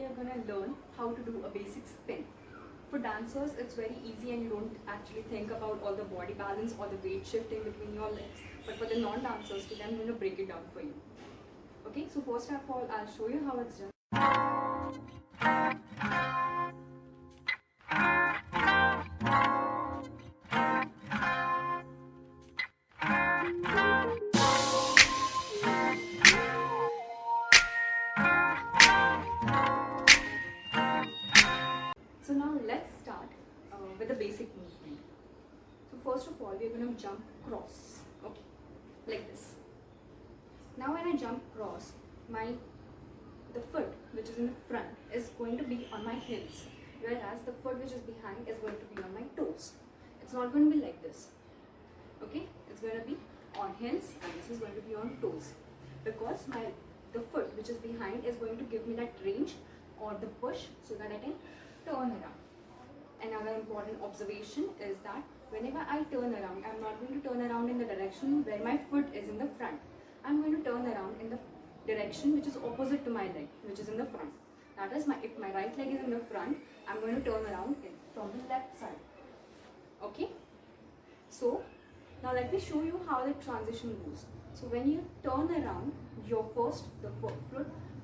we are gonna learn how to do a basic spin. For dancers, it's very easy and you don't actually think about all the body balance or the weight shifting between your legs. But for the non-dancers, today I'm going to break it down for you. Okay, so first of all, I'll show you how it's done. So now let's start with the basic movement. So first of all, we're going to jump cross. Okay, like this. Now when I jump cross, the foot which is in the front is going to be on my heels, whereas the foot which is behind is going to be on my toes. It's not going to be like this. Okay, it's going to be on heels and this is going to be on toes, because the foot which is behind is going to give me that range or the push so that I can turn around. Another important observation is that whenever I turn around, I'm not going to turn around in the direction where my foot is in the front. I'm going to turn around in the direction which is opposite to my leg, which is in the front. That is, if my right leg is in the front, I'm going to turn around from the left side. Okay? So, now let me show you how the transition goes. So when you turn around, the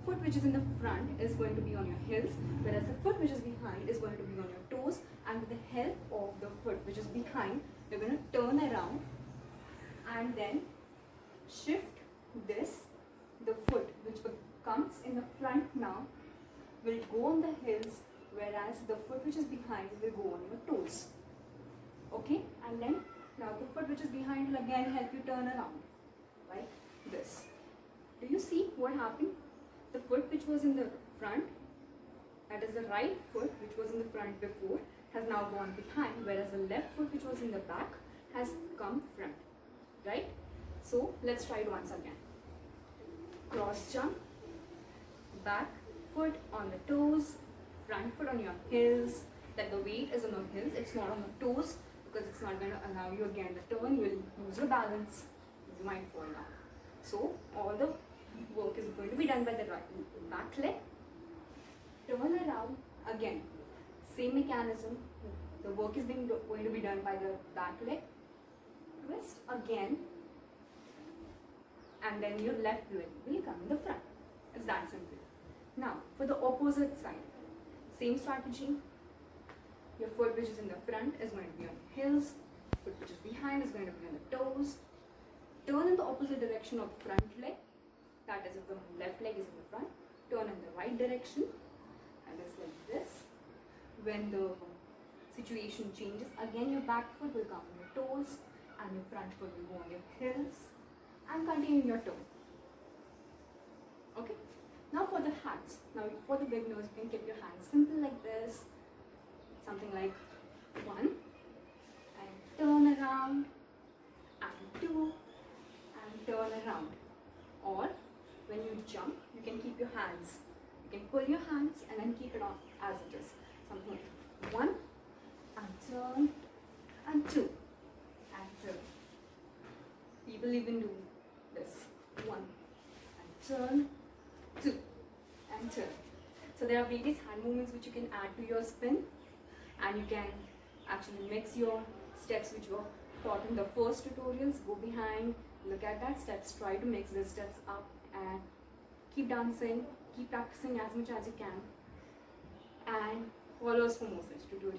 foot which is in the front is going to be on your heels, whereas the foot which is behind is going to be on your toes, and with the help of the foot which is behind, you're going to turn around and then shift this. The foot which comes in the front now will go on the heels, whereas the foot which is behind will go on your toes. Okay, and then now the foot which is behind will again help you turn around like this. Do you see what happened? The foot which was in the front, that is the right foot which was in the front before, has now gone behind, whereas the left foot which was in the back has come front. Right? So let's try it once again. Cross jump, back foot on the toes, front foot on your heels, that the weight is on the heels, it's not on the toes, because it's not going to allow you again the turn, you will lose your balance, you might fall down. So all the work is going to be done by the back leg. Turn around again, same mechanism, the work is going to be done by the back leg. Twist again, and then your left leg will come in the front. It's that simple. Now for the opposite side, same strategy. Your foot which is in the front is going to be on the heels, foot which is behind is going to be on the toes. Turn in the opposite direction of the front leg, that is if the left leg is in the front, turn in the right direction, and it's like this. When the situation changes, again your back foot will come on your toes and your front foot will go on your heels, and continue your turn. Okay? Now for the hands. Now for the beginners, you can keep your hands simple like this. Something like 1, and turn around, and 2, and turn around. Or when you jump, you can keep your hands. You can pull your hands and then keep it on as it is. Something like 1, and turn, and 2, and turn. People even do this. 1, and turn, 2, and turn. So there are various hand movements which you can add to your spin, and you can actually mix your steps which were taught in the first tutorials. Go behind, look at that steps, try to mix the steps up, and keep dancing, keep practicing as much as you can, and follow us for more such tutorials.